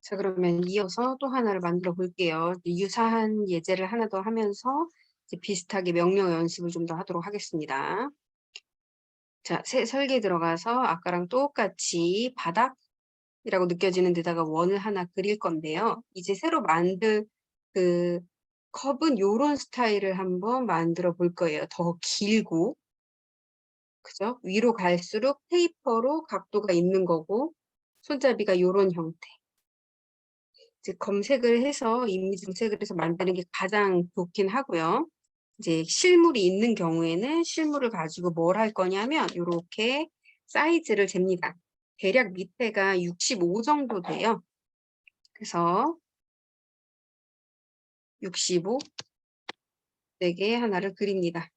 자, 그러면 이어서 또 하나를 만들어 볼게요. 유사한 예제를 하나 더 하면서 이제 비슷하게 명령 연습을 좀 더 하도록 하겠습니다. 자, 설계 들어가서 아까랑 똑같이 바닥이라고 느껴지는 데다가 원을 하나 그릴 건데요. 이제 새로 만들 그 컵은 요런 스타일을 한번 만들어 볼 거예요. 더 길고, 그죠? 위로 갈수록 테이퍼로 각도가 있는 거고, 손잡이가 요런 형태. 이제 검색을 해서 이미지 검색을 해서 만드는 게 가장 좋긴 하고요. 이제 실물이 있는 경우에는 실물을 가지고 뭘 할 거냐면 요렇게 사이즈를 잽니다. 대략 밑에가 65 정도 돼요. 그래서 65 4개 하나를 그립니다.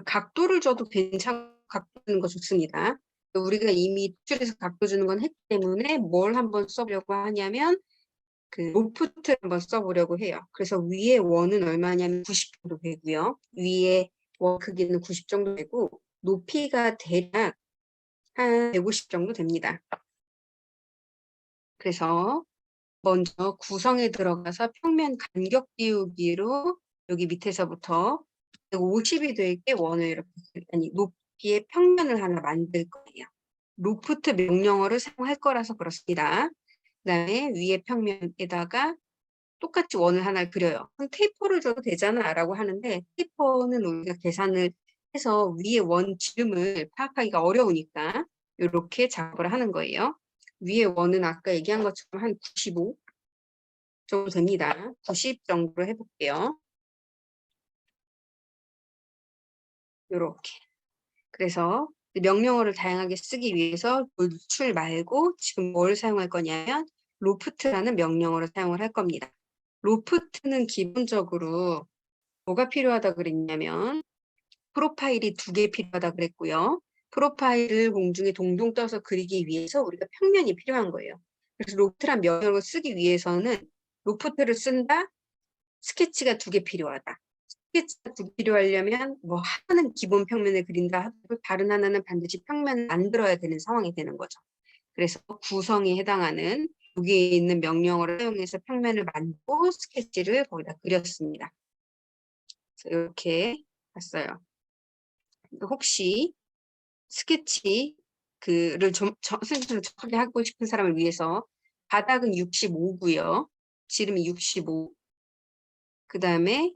각도를 줘도 각도 주는 거 좋습니다. 우리가 이미 툴에서 각도 주는 건 했기 때문에 뭘 한번 써보려고 하냐면 그 로프트를 한번 써보려고 해요. 그래서 위에 원은 얼마냐면 90 정도 되고요. 위에 원 크기는 90 정도 되고 높이가 대략 한 150 정도 됩니다. 그래서 먼저 구성에 들어가서 평면 간격 띄우기로 여기 밑에서부터 150이 될게 원을 이렇게 높이의 평면을 하나 만들 거예요. 로프트 명령어를 사용할 거라서 그렇습니다. 그다음에 위에 평면에다가 똑같이 원을 하나 그려요. 그럼 테이퍼를 줘도 되잖아 라고 하는데 테이퍼는 우리가 계산을 해서 위에 원 지름을 파악하기가 어려우니까 이렇게 작업을 하는 거예요. 위에 원은 아까 얘기한 것처럼 한 95 정도 됩니다. 90 정도로 해볼게요. 이렇게. 그래서 명령어를 다양하게 쓰기 위해서 노출 말고 지금 뭘 사용할 거냐면 로프트라는 명령어를 사용을 할 겁니다. 로프트는 기본적으로 뭐가 필요하다 그랬냐면 프로파일이 2개 필요하다 그랬고요. 프로파일을 공중에 동동 떠서 그리기 위해서 우리가 평면이 필요한 거예요. 그래서 로프트란 명령어를 쓰기 위해서는 로프트를 쓴다, 스케치가 2개 필요하다. 스케치가 2개 필요하려면 뭐 하나는 기본 평면을 그린다 하고 다른 하나는 반드시 평면을 만들어야 되는 상황이 되는 거죠. 그래서 구성에 해당하는 여기에 있는 명령어를 사용해서 평면을 만들고 스케치를 거기다 그렸습니다. 이렇게 봤어요. 혹시 스케치 그를 선생님처럼 정확하게 하고 싶은 사람을 위해서 바닥은 65고요. 지름이 65. 그 다음에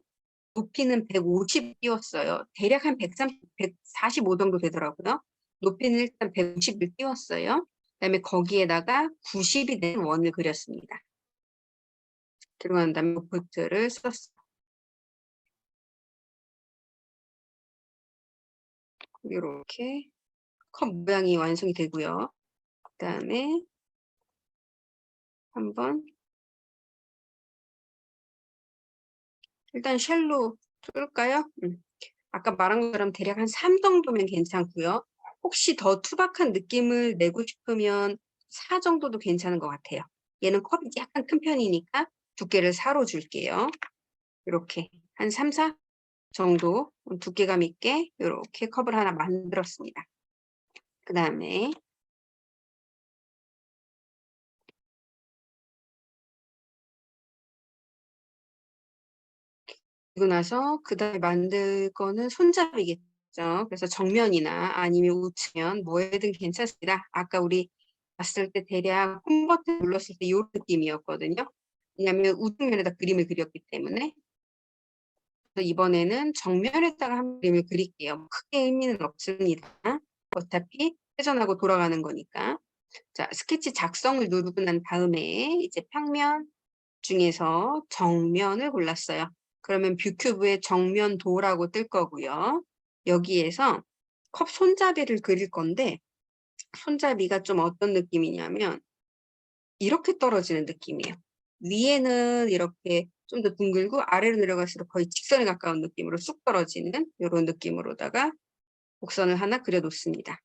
높이는 150 띄웠어요. 대략 한 130, 145 정도 되더라고요. 높이는 일단 150을 띄웠어요. 그 다음에 거기에다가 90이 된 원을 그렸습니다. 들어간 다음에 로프트를 썼어요. 이렇게 컵 모양이 완성이 되고요. 그 다음에 한번 일단 쉘로 뚫을까요? 아까 말한 것처럼 대략 한 3 정도면 괜찮고요. 혹시 더 투박한 느낌을 내고 싶으면 4 정도도 괜찮은 것 같아요. 얘는 컵이 약간 큰 편이니까 두께를 4로 줄게요. 이렇게 한 3, 4 정도 두께감 있게 이렇게 컵을 하나 만들었습니다. 그 다음에 그리고 나서 그 다음에 만들 거는 손잡이겠죠. 그래서 정면이나 아니면 우측면 뭐든 괜찮습니다. 아까 우리 봤을 때 대략 홈 버튼 눌렀을 때 이런 느낌이었거든요. 왜냐하면 우측면에다 그림을 그렸기 때문에. 그래서 이번에는 정면에다가 한 그림을 그릴게요. 크게 의미는 없습니다. 어차피 회전하고 돌아가는 거니까. 자, 스케치 작성을 누르고 난 다음에 이제 평면 중에서 정면을 골랐어요. 그러면 뷰큐브의 정면도라고 뜰 거고요. 여기에서 컵 손잡이를 그릴 건데 손잡이가 좀 어떤 느낌이냐면 이렇게 떨어지는 느낌이에요. 위에는 이렇게 좀 더 둥글고 아래로 내려갈수록 거의 직선에 가까운 느낌으로 쑥 떨어지는 이런 느낌으로다가 곡선을 하나 그려놓습니다.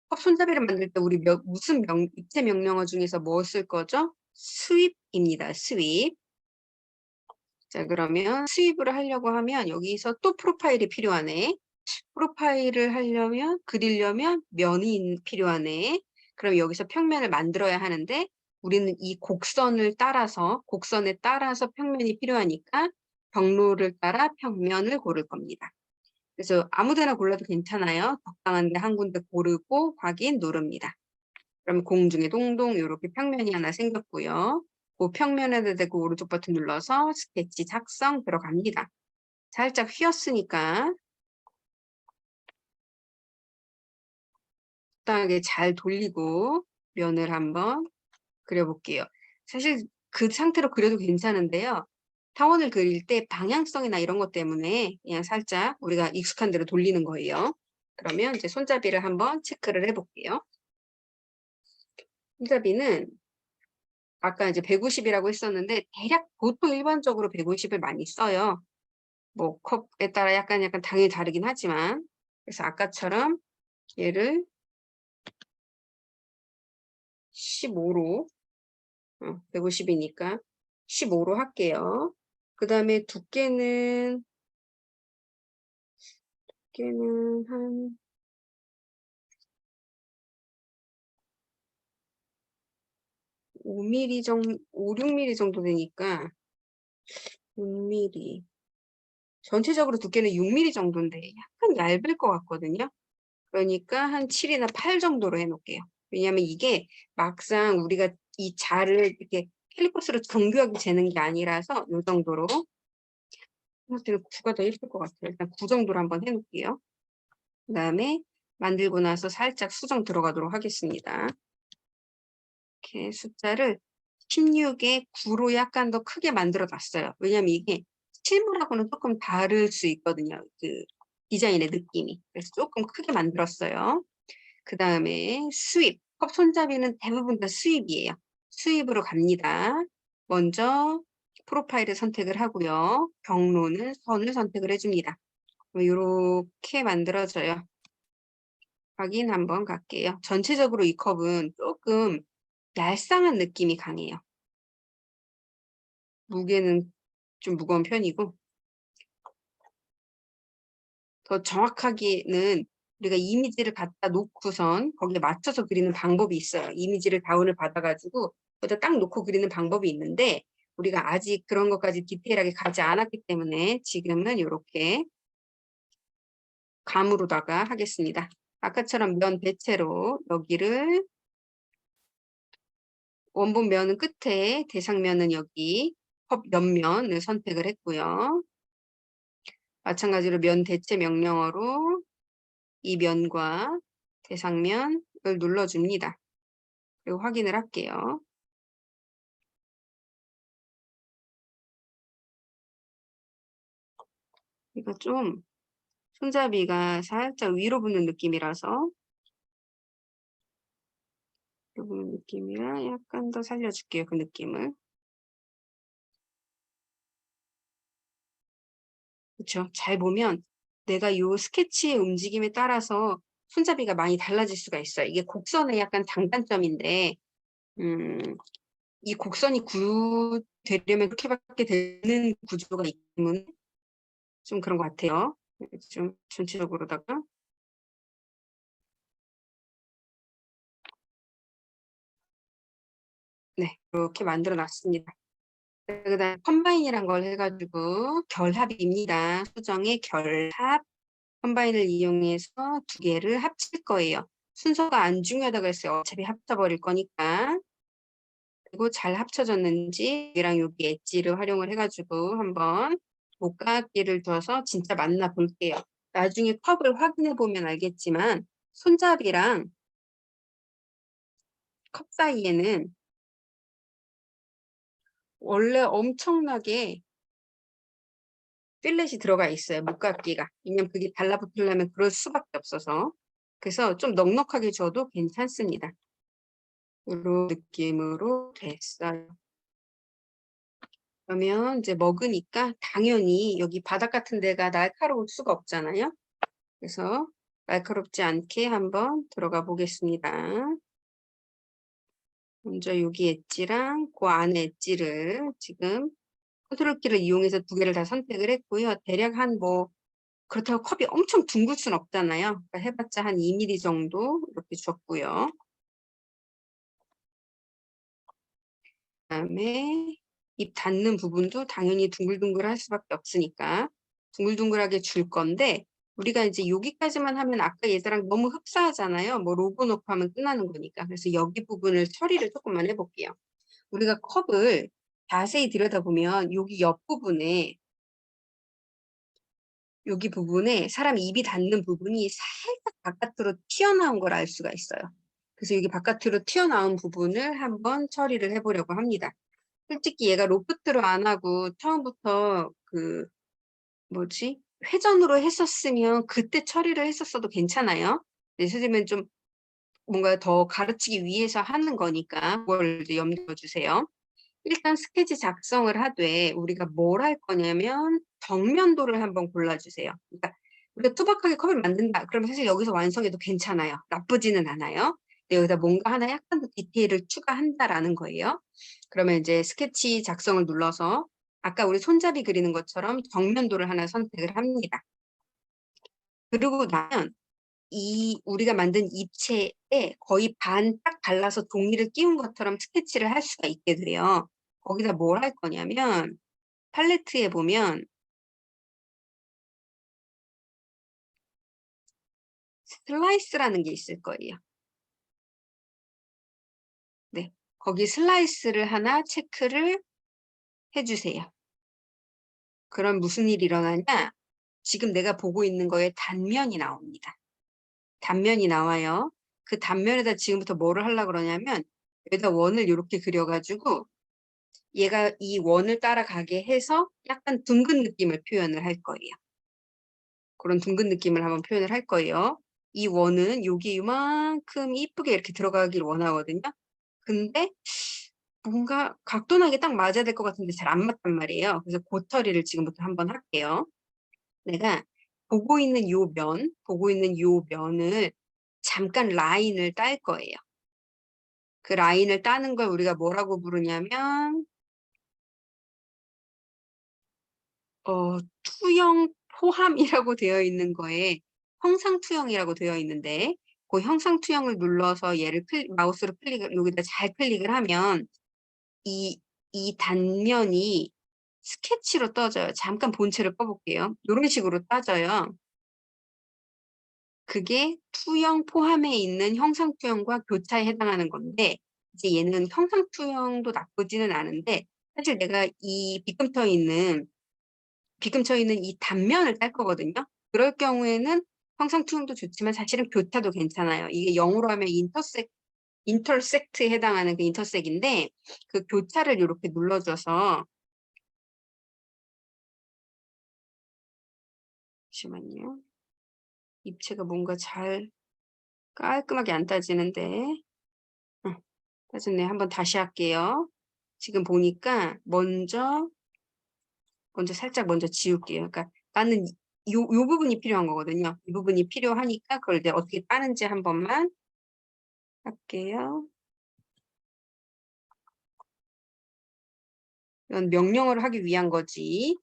컵 손잡이를 만들 때 우리 무슨 입체 명령어 중에서 뭐 쓸 거죠? 스윕입니다. 스윕. 자, 그러면 스윕을 하려고 하면 여기서 또 프로파일이 필요하네. 프로파일을 하려면 그리려면 면이 필요하네. 그럼 여기서 평면을 만들어야 하는데 우리는 이 곡선에 따라서 평면이 필요하니까 경로를 따라 평면을 고를 겁니다. 그래서 아무 데나 골라도 괜찮아요. 적당한 데 한 군데 고르고 확인 누릅니다. 그럼 공중에 동동 이렇게 평면이 하나 생겼고요. 그 평면에다 대고 오른쪽 버튼 눌러서 스케치 작성 들어갑니다. 살짝 휘었으니까 적당하게 잘 돌리고 면을 한번 그려볼게요. 사실 그 상태로 그려도 괜찮은데요. 타원을 그릴 때 방향성이나 이런 것 때문에 그냥 살짝 우리가 익숙한 대로 돌리는 거예요. 그러면 이제 손잡이를 한번 체크를 해볼게요. 손잡이는 아까 이제 150이라고 했었는데 대략 보통 일반적으로 150을 많이 써요. 뭐 컵에 따라 약간 당연히 다르긴 하지만 그래서 아까처럼 얘를 15로 150이니까 15로 할게요. 그 다음에 두께는 한 5mm 정도, 5, 6mm 정도 되니까 6mm. 전체적으로 두께는 6mm 정도인데 약간 얇을 것 같거든요. 그러니까 한 7이나 8 정도로 해놓을게요. 왜냐하면 이게 막상 우리가 이 자를 이렇게 캘리퍼스로 정교하게 재는 게 아니라서 이 정도로. 생각보다 9가 더 예쁠 것 같아요. 일단 9 정도로 한번 해놓을게요. 그 다음에 만들고 나서 살짝 수정 들어가도록 하겠습니다. 이렇게 숫자를 16에 9로 약간 더 크게 만들어 놨어요. 왜냐면 이게 실물하고는 조금 다를 수 있거든요. 그 디자인의 느낌이. 그래서 조금 크게 만들었어요. 그 다음에 수입. 컵 손잡이는 대부분 다 수입이에요. 수입으로 갑니다. 먼저 프로파일을 선택을 하고요. 경로는 선을 선택을 해줍니다. 이렇게 만들어져요. 확인 한번 갈게요. 전체적으로 이 컵은 조금 얄쌍한 느낌이 강해요. 무게는 좀 무거운 편이고 더 정확하게는 우리가 이미지를 갖다 놓고선 거기에 맞춰서 그리는 방법이 있어요. 이미지를 다운을 받아가지고 거기다 딱 놓고 그리는 방법이 있는데 우리가 아직 그런 것까지 디테일하게 가지 않았기 때문에 지금은 이렇게 감으로다가 하겠습니다. 아까처럼 면 대체로 여기를 원본 면은 끝에 대상면은 여기 컵 옆면을 선택을 했고요. 마찬가지로 면 대체 명령어로 이 면과 대상면을 눌러줍니다. 그리고 확인을 할게요. 이거 좀 손잡이가 살짝 위로 붙는 느낌이라서 위로 붙는 느낌이라 약간 더 살려줄게요. 그 느낌을. 그렇죠. 잘 보면 내가 요 스케치의 움직임에 따라서 손잡이가 많이 달라질 수가 있어요. 이게 곡선의 약간 장단점인데 이 곡선이 되려면 그렇게밖에 되는 구조가 있기 때문에 좀 그런 것 같아요. 좀 전체적으로다가 네 이렇게 만들어 놨습니다. 그다음 컴바인이란 걸 해가지고 결합입니다. 수정의 결합 컴바인을 이용해서 두 개를 합칠 거예요. 순서가 안 중요하다고 했어요. 어차피 합쳐버릴 거니까. 그리고 잘 합쳐졌는지 여기랑 여기 엣지를 활용을 해가지고 한번 목각기를 줘서 진짜 맞나 볼게요. 나중에 컵을 확인해 보면 알겠지만 손잡이랑 컵 사이에는 원래 엄청나게 필렛이 들어가 있어요. 목각기가. 왜냐면 그게 달라붙으려면 그럴 수밖에 없어서. 그래서 좀 넉넉하게 줘도 괜찮습니다. 이런 느낌으로 됐어요. 그러면 이제 먹으니까 당연히 여기 바닥 같은 데가 날카로울 수가 없잖아요. 그래서 날카롭지 않게 한번 들어가 보겠습니다. 먼저 여기 엣지랑 그 안에 엣지를 지금 컨트롤 키를 이용해서 두 개를 다 선택을 했고요. 대략 한 뭐 그렇다고 컵이 엄청 둥글 순 없잖아요. 그러니까 해봤자 한 2mm 정도 이렇게 줬고요. 그다음에 입 닫는 부분도 당연히 둥글둥글할 수밖에 없으니까 둥글둥글하게 줄 건데 우리가 이제 여기까지만 하면 아까 얘들랑 너무 흡사하잖아요. 뭐 로고 놓고 하면 끝나는 거니까. 그래서 여기 부분을 처리를 조금만 해볼게요. 우리가 컵을 자세히 들여다보면 여기 옆부분에 여기 부분에 사람 입이 닿는 부분이 살짝 바깥으로 튀어나온 걸 알 수가 있어요. 그래서 여기 바깥으로 튀어나온 부분을 한번 처리를 해보려고 합니다. 솔직히 얘가 로프트로 안 하고 처음부터 그 뭐지? 회전으로 했었으면 그때 처리를 했었어도 괜찮아요. 근데 선생님은 좀 뭔가 더 가르치기 위해서 하는 거니까 그걸 이제 염두에 주세요. 일단 스케치 작성을 하되 우리가 뭘 할 거냐면 정면도를 한번 골라주세요. 그러니까 우리가 투박하게 컵을 만든다. 그러면 사실 여기서 완성해도 괜찮아요. 나쁘지는 않아요. 근데 여기다 뭔가 하나 약간 더 디테일을 추가한다라는 거예요. 그러면 이제 스케치 작성을 눌러서 아까 우리 손잡이 그리는 것처럼 정면도를 하나 선택을 합니다. 그러고 나면 이 우리가 만든 입체에 거의 반 딱 발라서 종이를 끼운 것처럼 스케치를 할 수가 있게 돼요. 거기다 뭘 할 거냐면 팔레트에 보면 슬라이스라는 게 있을 거예요. 네, 거기 슬라이스를 하나 체크를 해주세요. 그럼 무슨 일이 일어나냐? 지금 내가 보고 있는 거에 단면이 나옵니다. 단면이 나와요. 그 단면에다 지금부터 뭐를 하려고 그러냐면 여기다 원을 이렇게 그려가지고 얘가 이 원을 따라가게 해서 약간 둥근 느낌을 표현을 할 거예요. 그런 둥근 느낌을 한번 표현을 할 거예요. 이 원은 여기 이만큼 이쁘게 이렇게 들어가길 원하거든요. 근데 뭔가 각도나게 딱 맞아야 될 것 같은데 잘 안 맞단 말이에요. 그래서 그 처리를 지금부터 한번 할게요. 내가 보고 있는 요 면을 잠깐 라인을 딸 거예요. 그 라인을 따는 걸 우리가 뭐라고 부르냐면 투영 포함이라고 되어 있는 거에 형상투영이라고 되어 있는데 그 형상투영을 눌러서 얘를 마우스로 클릭을 여기다 잘 클릭을 하면 이 단면이 스케치로 떠져요. 잠깐 본체를 꺼볼게요. 이런 식으로 떠져요. 그게 투영 포함에 있는 형상투영과 교차에 해당하는 건데 이제 얘는 형상투영도 나쁘지는 않은데 사실 내가 이 빗금쳐 있는 이 단면을 딸 거거든요. 그럴 경우에는 형상투영도 좋지만 사실은 교차도 괜찮아요. 이게 영어로 하면 인터섹트에 해당하는 그 인터섹인데 그 교차를 이렇게 눌러줘서 잠시만요. 입체가 뭔가 잘 깔끔하게 안 따지는데 따졌네. 한번 다시 할게요. 지금 보니까 먼저 살짝 먼저 지울게요. 그러니까 나는 요 부분이 필요한 거거든요. 이 부분이 필요하니까 그걸 내가 어떻게 따는지 한 번만 할게요. 이건 명령어를 하기 위한 거지.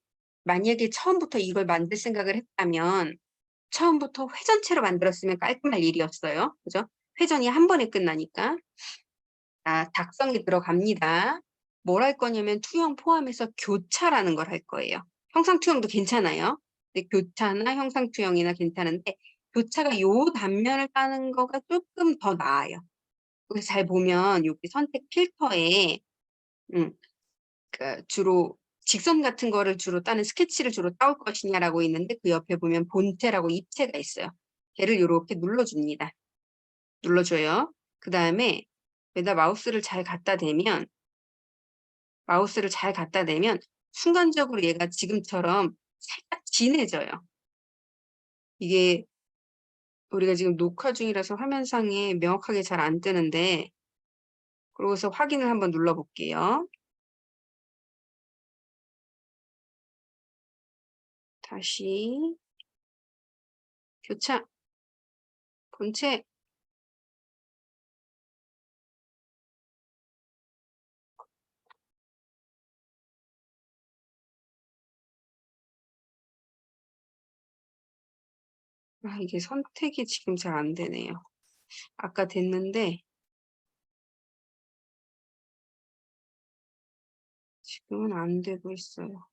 만약에 처음부터 이걸 만들 생각을 했다면 처음부터 회전체로 만들었으면 깔끔할 일이었어요. 그죠? 회전이 한 번에 끝나니까. 자, 작성이 들어갑니다. 뭘 할 거냐면 투영 포함해서 교차라는 걸 할 거예요. 형상 투영도 괜찮아요. 근데 교차나 형상 투영이나 괜찮은데 교차가 요 단면을 따는 거가 조금 더 나아요. 그래서 잘 보면 여기 선택 필터에 음, 주로 직선 같은 거를 주로 따는 스케치를 주로 따올 것이냐라고 있는데 그 옆에 보면 본체라고 입체가 있어요. 걔를 이렇게 눌러줍니다. 눌러줘요. 그 다음에 여기다 마우스를 잘 갖다 대면 순간적으로 얘가 지금처럼 살짝 진해져요. 이게 우리가 지금 녹화 중이라서 화면상에 명확하게 잘 안 뜨는데 그러고서 확인을 한번 눌러볼게요. 다시 교차 본체 이게 선택이 지금 잘 안 되네요. 아까 됐는데 지금은 안 되고 있어요.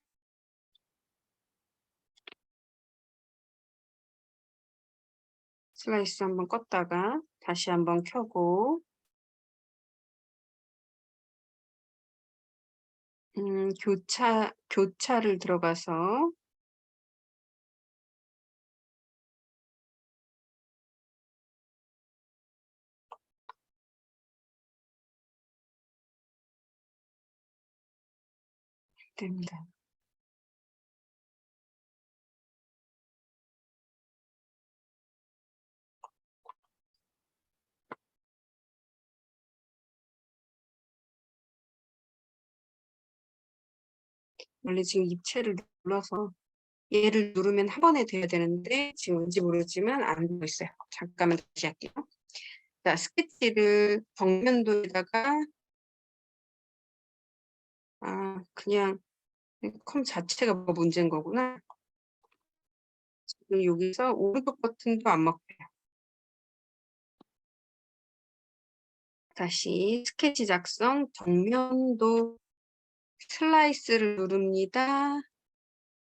슬라이스 한번 껐다가 다시 한번 켜고 교차를 들어가서 됩니다. 원래 지금 입체를 눌러서 얘를 누르면 한 번에 돼야 되는데 지금 뭔지 모르지만 안 되고 있어요. 잠깐만 다시 할게요. 자, 스케치를 정면도에다가 그냥 컴 자체가 뭐 문제인 거구나. 지금 여기서 오른쪽 버튼도 안 먹혀요. 다시 스케치 작성 정면도 슬라이스를 누릅니다.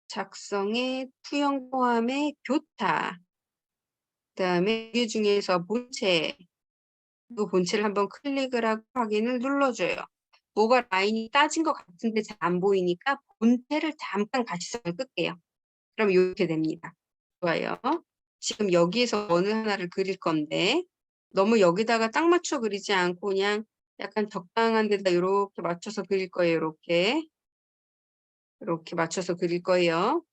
작성의 투영 포함의 교타. 그다음에 이 중에서 본체. 그 본체를 한번 클릭을 하고 확인을 눌러줘요. 뭐가 라인이 따진 것 같은데 잘 안 보이니까 본체를 잠깐 가시성을 끌게요. 그럼 이렇게 됩니다. 좋아요. 지금 여기에서 어느 하나를 그릴 건데 너무 여기다가 딱 맞춰 그리지 않고 그냥 약간 적당한 데다 이렇게 맞춰서 그릴 거예요. 이렇게 맞춰서 그릴 거예요.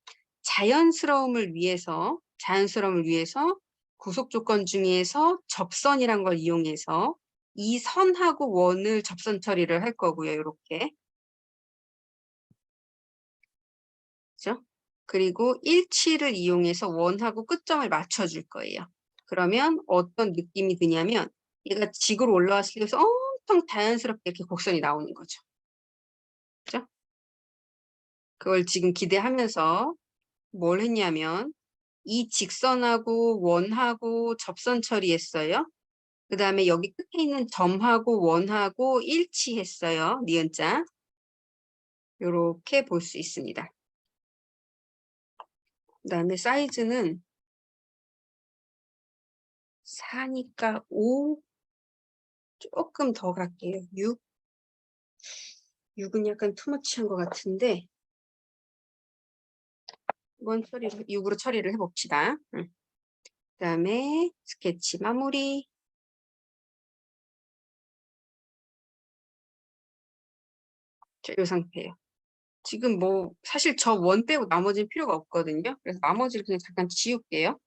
자연스러움을 위해서 구속 조건 중에서 접선이란 걸 이용해서 이 선하고 원을 접선 처리를 할 거고요. 이렇게. 그죠? 그리고 일치를 이용해서 원하고 끝점을 맞춰줄 거예요. 그러면 어떤 느낌이 드냐면 얘가 지구로 올라왔을 때 엄청 자연스럽게 이렇게 곡선이 나오는 거죠. 그죠? 그걸 지금 기대하면서 뭘 했냐면 이 직선하고 원하고 접선 처리했어요. 그 다음에 여기 끝에 있는 점하고 원하고 일치했어요. 니은자. 이렇게 볼 수 있습니다. 그 다음에 사이즈는 4니까 5 조금 더 갈게요. 6은 약간 투머치한 것 같은데 이번 6으로 처리를 해봅시다. 그 다음에 스케치 마무리. 자, 이 상태예요. 지금 뭐 사실 저 원 빼고 나머지는 필요가 없거든요. 그래서 나머지를 그냥 잠깐 지울게요.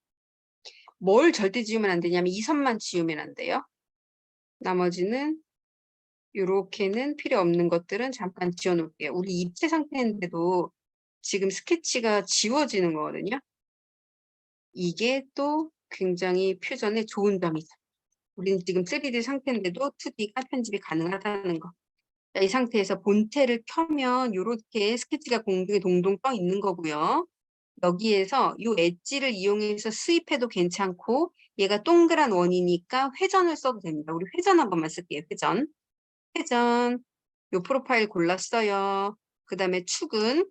뭘 절대 지우면 안 되냐면 이 선만 지우면 안 돼요. 나머지는 이렇게는 필요 없는 것들은 잠깐 지워놓을게요. 우리 입체 상태인데도 지금 스케치가 지워지는 거거든요. 이게 또 굉장히 퓨전의 좋은 점이죠. 우리는 지금 3D 상태인데도 2D가 편집이 가능하다는 거. 자, 이 상태에서 본체를 켜면 이렇게 스케치가 공중에 동동 떠 있는 거고요. 여기에서 이 엣지를 이용해서 수입해도 괜찮고 얘가 동그란 원이니까 회전을 써도 됩니다. 우리 회전 한 번만 쓸게요. 회전. 요 프로파일 골랐어요. 그 다음에 축은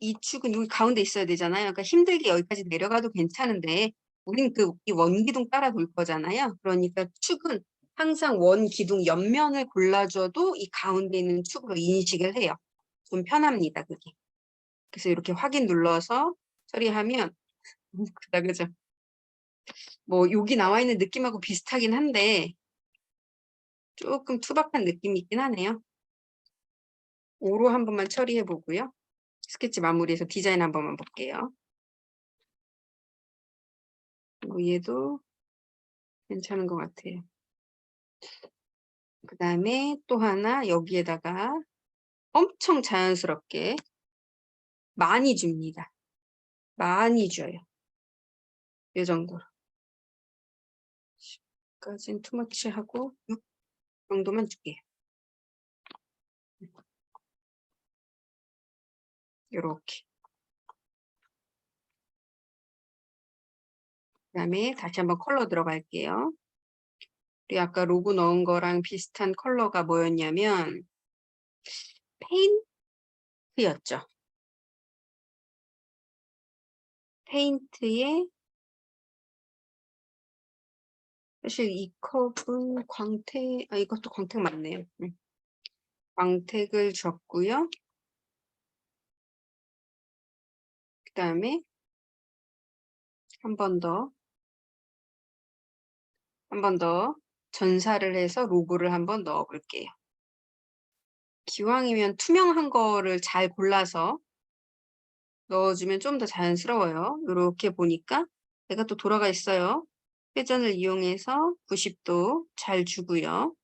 이 축은 여기 가운데 있어야 되잖아요. 그러니까 힘들게 여기까지 내려가도 괜찮은데 우리는 이 원기둥 따라 돌 거잖아요. 그러니까 축은 항상 원기둥 옆면을 골라줘도 이 가운데 있는 축으로 인식을 해요. 좀 편합니다. 그게. 그래서 이렇게 확인 눌러서 처리하면 그죠? 뭐 여기 나와 있는 느낌하고 비슷하긴 한데 조금 투박한 느낌이 있긴 하네요. 5로 한 번만 처리해 보고요. 스케치 마무리해서 디자인 한 번만 볼게요. 얘도 괜찮은 것 같아요. 그 다음에 또 하나 여기에다가 엄청 자연스럽게 많이 줍니다. 많이 줘요. 이 정도로. 10까지는 투머치 하고 6 정도만 줄게요. 이렇게. 그 다음에 다시 한번 컬러 들어갈게요. 우리 아까 로고 넣은 거랑 비슷한 컬러가 뭐였냐면 페인트였죠. 페인트에 사실 이 컵은 광택, 이것도 광택 맞네요. 광택을 줬고요. 그다음에 한 번 더 전사를 해서 로고를 한번 넣어 볼게요. 기왕이면 투명한 거를 잘 골라서 넣어주면 좀 더 자연스러워요. 요렇게 보니까 얘가 또 돌아가 있어요. 회전을 이용해서 90도 잘 주고요.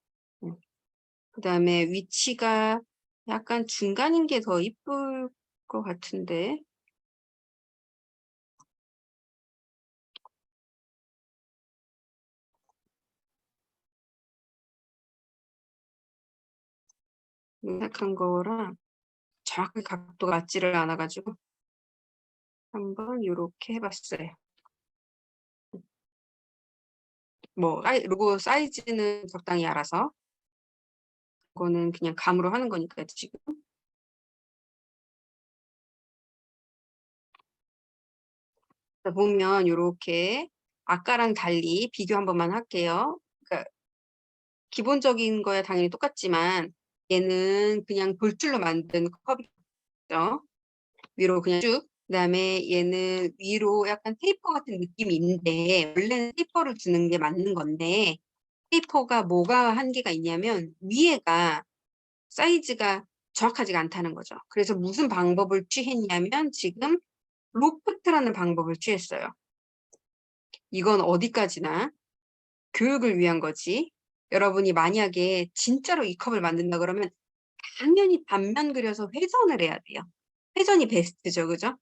그다음에 위치가 약간 중간인 게 더 이쁠 것 같은데. 생각한 거랑 정확하게 각도가 맞지를 않아 가지고 한번 요렇게 해 봤어요. 뭐 로고 사이즈는 적당히 알아서. 그거는 그냥 감으로 하는 거니까요, 지금. 보면 요렇게 아까랑 달리 비교 한 번만 할게요. 그러니까 기본적인 거야 당연히 똑같지만 얘는 그냥 돌줄로 만든 컵이죠. 위로 그냥 쭉. 그다음에 얘는 위로 약간 테이퍼 같은 느낌이 있는데 원래는 테이퍼를 주는 게 맞는 건데 테이퍼가 뭐가 한계가 있냐면 위에가 사이즈가 정확하지가 않다는 거죠. 그래서 무슨 방법을 취했냐면 지금 로프트라는 방법을 취했어요. 이건 어디까지나 교육을 위한 거지. 여러분이 만약에 진짜로 이 컵을 만든다 그러면 당연히 반면 그려서 회전을 해야 돼요. 회전이 베스트죠, 그죠?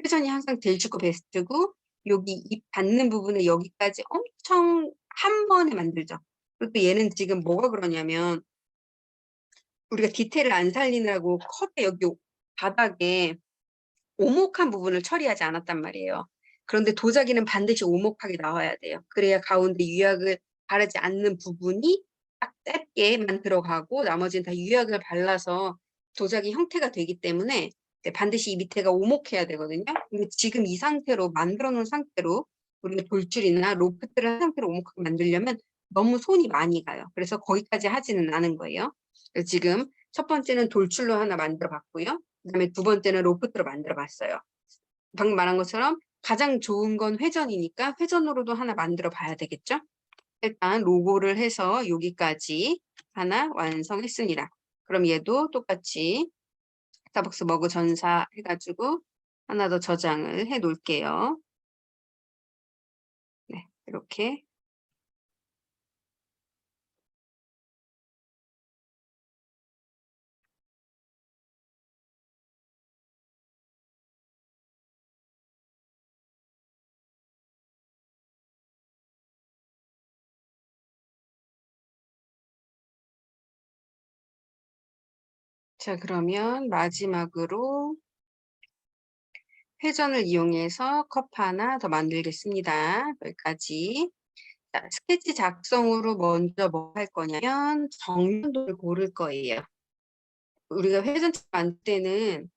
회전이 항상 제일 좋고 베스트고 여기 이 닿는 부분을 여기까지 엄청 한 번에 만들죠. 그리고 또 얘는 지금 뭐가 그러냐면 우리가 디테일을 안 살리느라고 컵의 여기 바닥에 오목한 부분을 처리하지 않았단 말이에요. 그런데 도자기는 반드시 오목하게 나와야 돼요. 그래야 가운데 유약을 바르지 않는 부분이 딱 짧게만 들어가고 나머지는 다 유약을 발라서 도자기 형태가 되기 때문에 반드시 이 밑에가 오목해야 되거든요. 근데 지금 이 상태로 만들어 놓은 상태로 우리가 돌줄이나 로프트를 한 상태로 오목하게 만들려면 너무 손이 많이 가요. 그래서 거기까지 하지는 않은 거예요. 그래서 지금 첫 번째는 돌줄로 하나 만들어 봤고요. 그다음에 두 번째는 로프트로 만들어 봤어요. 방금 말한 것처럼 가장 좋은 건 회전이니까 회전으로도 하나 만들어 봐야 되겠죠? 일단 로고를 해서 여기까지 하나 완성했습니다. 그럼 얘도 똑같이 스타벅스 머그 전사 해가지고 하나 더 저장을 해 놓을게요. 네, 이렇게. 자, 그러면 마지막으로 회전을 이용해서 컵 하나 더 만들겠습니다. 여기까지. 자, 스케치 작성으로 먼저 뭐 할 거냐면 정면도를 고를 거예요. 우리가 회전책 만들 때는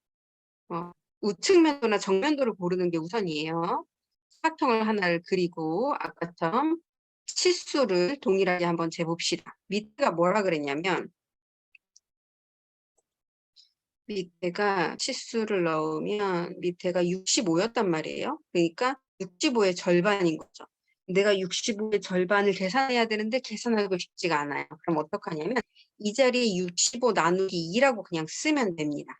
우측면도나 정면도를 고르는 게 우선이에요. 사각형을 하나를 그리고 아까처럼 치수를 동일하게 한번 재봅시다. 밑에가 뭐라 그랬냐면 밑에가 치수를 넣으면 밑에가 65였단 말이에요. 그러니까 65의 절반인 거죠. 내가 65의 절반을 계산해야 되는데 계산하고 싶지가 않아요. 그럼 어떡하냐면 이 자리에 65 나누기 2라고 그냥 쓰면 됩니다.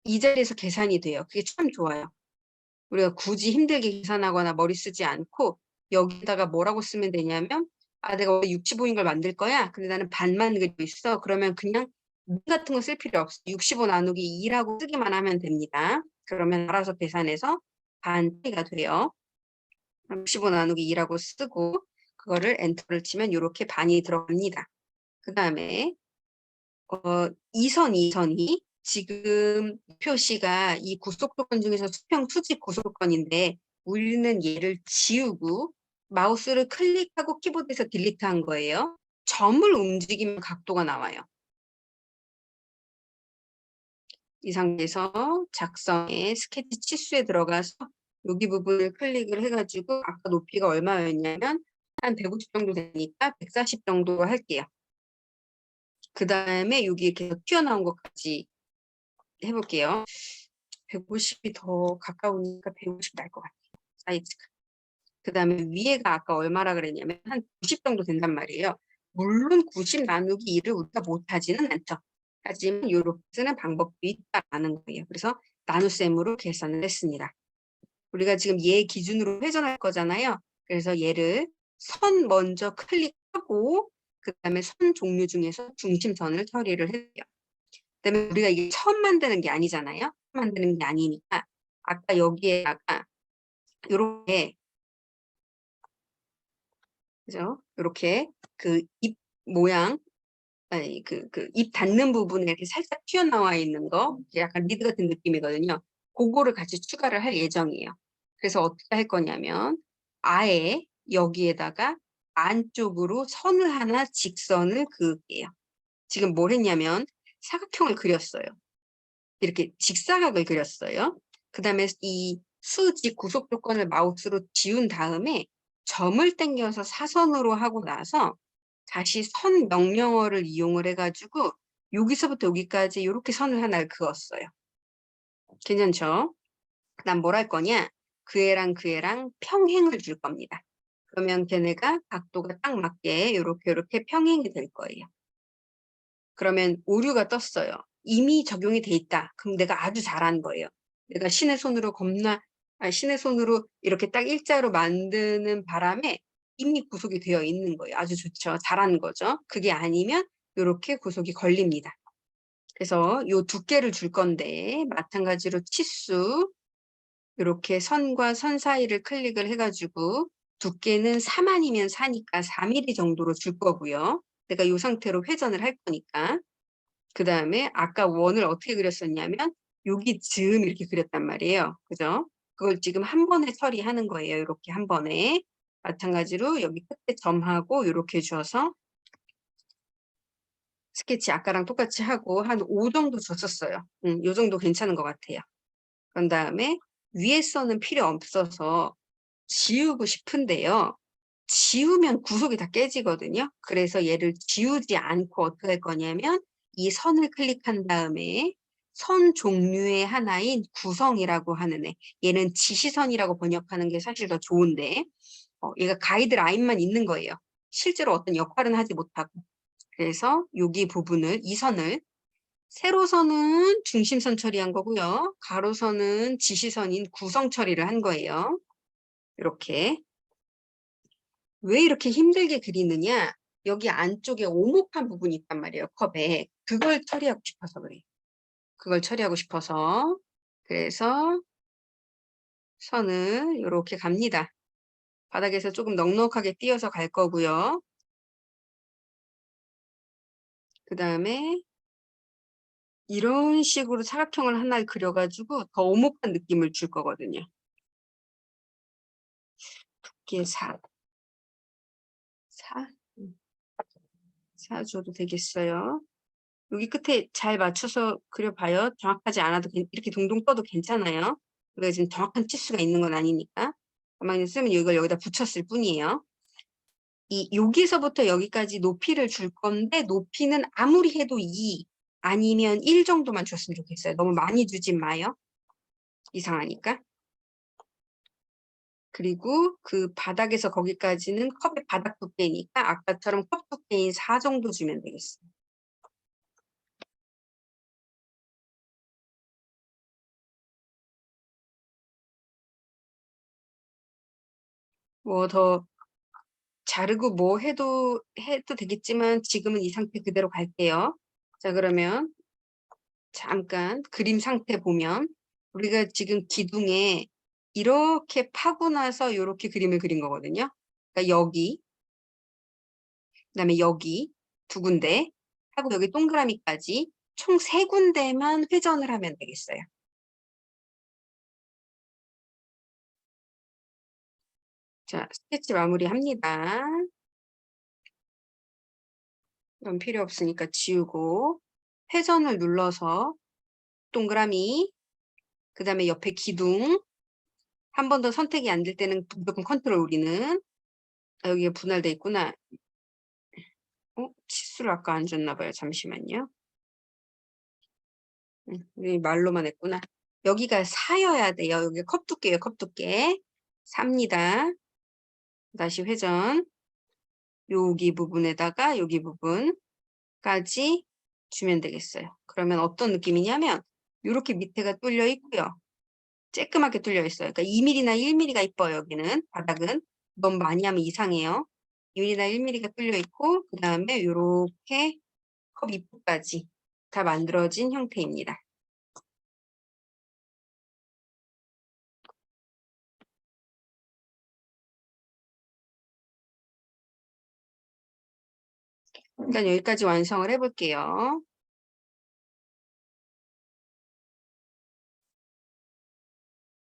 이 자리에서 계산이 돼요. 그게 참 좋아요. 우리가 굳이 힘들게 계산하거나 머리 쓰지 않고 여기다가 뭐라고 쓰면 되냐면 내가 원래 65인 걸 만들 거야. 근데 나는 반만 그리고 있어. 그러면 그냥 문 같은 거 쓸 필요 없어. 65 나누기 2라고 쓰기만 하면 됩니다. 그러면 알아서 계산해서 반가 돼요. 65 나누기 2라고 쓰고 그거를 엔터를 치면 이렇게 반이 들어갑니다. 그 다음에 이선이 지금 표시가 이 고속도건 중에서 수평 수직 고속도건인데 우리는 얘를 지우고 마우스를 클릭하고 키보드에서 딜리트한 거예요. 점을 움직이면 각도가 나와요. 이 상태에서 작성에 스케치 치수에 들어가서 여기 부분을 클릭을 해가지고 아까 높이가 얼마였냐면 한 150 정도 되니까 140 정도로 할게요. 그 다음에 여기 이렇게 튀어나온 것까지 해볼게요. 150이 더 가까우니까 150 날 것 같아요. 사이즈가. 그 다음에 위에가 아까 얼마라 그랬냐면 한 90 정도 된단 말이에요. 물론 90 나누기 2를 우리가 못하지는 않죠. 하지만 이렇게 쓰는 방법도 있다라는 거예요. 그래서 나눗셈으로 계산을 했습니다. 우리가 지금 얘 기준으로 회전할 거잖아요. 그래서 얘를 선 먼저 클릭하고 그 다음에 선 종류 중에서 중심선을 처리를 해요. 그 다음에 우리가 이게 처음 만드는 게 아니잖아요. 처음 만드는 게 아니니까 아까 여기에다가 이렇게 그죠? 이렇게 그 입 모양 아니 그 입 닿는 부분에 이렇게 살짝 튀어나와 있는 거 약간 리드 같은 느낌이거든요. 그거를 같이 추가를 할 예정이에요. 그래서 어떻게 할 거냐면 아예 여기에다가 안쪽으로 선을 하나 직선을 그을게요. 지금 뭘 했냐면 사각형을 그렸어요. 이렇게 직사각을 그렸어요. 그 다음에 이 수직 구속 조건을 마우스로 지운 다음에 점을 당겨서 사선으로 하고 나서 다시 선 명령어를 이용을 해가지고 여기서부터 여기까지 이렇게 선을 하나를 그었어요. 괜찮죠? 그 다음 뭘 할 거냐? 그 애랑 그 애랑 평행을 줄 겁니다. 그러면 걔네가 각도가 딱 맞게 이렇게 평행이 될 거예요. 그러면 오류가 떴어요. 이미 적용이 돼 있다. 그럼 내가 아주 잘한 거예요. 내가 신의 손으로 신의 손으로 이렇게 딱 일자로 만드는 바람에 이미 구속이 되어 있는 거예요. 아주 좋죠. 잘한 거죠. 그게 아니면 이렇게 구속이 걸립니다. 그래서 요 두께를 줄 건데 마찬가지로 치수 이렇게 선과 선 사이를 클릭을 해가지고 두께는 4 아니면 4니까 4mm 정도로 줄 거고요. 내가 이 상태로 회전을 할 거니까. 그 다음에 아까 원을 어떻게 그렸었냐면 여기 즈음 이렇게 그렸단 말이에요. 그죠? 그걸 지금 한 번에 처리하는 거예요. 이렇게 한 번에. 마찬가지로 여기 끝에 점하고 이렇게 줘서 스케치 아까랑 똑같이 하고 한 5 정도 줬었어요. 요 정도 괜찮은 것 같아요. 그런 다음에 위에 선은 필요 없어서 지우고 싶은데요. 지우면 구속이 다 깨지거든요. 그래서 얘를 지우지 않고 어떻게 할 거냐면 이 선을 클릭한 다음에 선 종류의 하나인 구성이라고 하는 애. 얘는 지시선이라고 번역하는 게 사실 더 좋은데 얘가 가이드라인만 있는 거예요. 실제로 어떤 역할은 하지 못하고. 그래서 여기 부분을 이 선을 세로선은 중심선 처리한 거고요. 가로선은 지시선인 구성 처리를 한 거예요. 이렇게. 왜 이렇게 힘들게 그리느냐? 여기 안쪽에 오목한 부분이 있단 말이에요. 컵에. 그걸 처리하고 싶어서 그래요. 그걸 처리하고 싶어서. 그래서 선을 이렇게 갑니다. 바닥에서 조금 넉넉하게 띄어서 갈 거고요. 그 다음에 이런 식으로 사각형을 하나 그려가지고 더 오목한 느낌을 줄 거거든요. 두께 4. 4? 4 줘도 되겠어요. 여기 끝에 잘 맞춰서 그려봐요. 정확하지 않아도 이렇게 동동 떠도 괜찮아요. 우리가 지금 정확한 치수가 있는 건 아니니까. 가만히 쓰면 이걸 여기다 붙였을 뿐이에요. 여기서부터 여기까지 높이를 줄 건데 높이는 아무리 해도 2 아니면 1 정도만 줬으면 좋겠어요. 너무 많이 주진 마요. 이상하니까. 그리고 그 바닥에서 거기까지는 컵의 바닥 두께니까 아까처럼 컵 두께인 4 정도 주면 되겠어요. 뭐 더 자르고 뭐 해도 되겠지만 지금은 이 상태 그대로 갈게요. 자, 그러면 잠깐 그림 상태 보면 우리가 지금 기둥에 이렇게 파고 나서 이렇게 그림을 그린 거거든요. 그러니까 여기, 그다음에 여기 2군데 하고 여기 동그라미까지 총 3군데만 회전을 하면 되겠어요. 자, 스케치 마무리합니다. 그럼 필요 없으니까 지우고 회전을 눌러서 동그라미, 그 다음에 옆에 기둥, 한 번 더 선택이 안 될 때는 무조건 컨트롤 우리는. 여기에 분할돼 있구나. 치수를 아까 안 줬나 봐요. 잠시만요. 여기 말로만 했구나. 여기가 4여야 돼요. 여기 컵 두께예요. 컵 두께. 4입니다. 다시 회전. 여기 부분에다가 여기 부분까지 주면 되겠어요. 그러면 어떤 느낌이냐면 이렇게 밑에가 뚫려 있고요. 쬐끄맣게 뚫려 있어요. 그러니까 2mm나 1mm가 이뻐요. 여기는 바닥은. 너무 많이 하면 이상해요. 2mm나 1mm가 뚫려 있고 그 다음에 이렇게 컵 입구까지 다 만들어진 형태입니다. 일단 여기까지 완성을 해볼게요.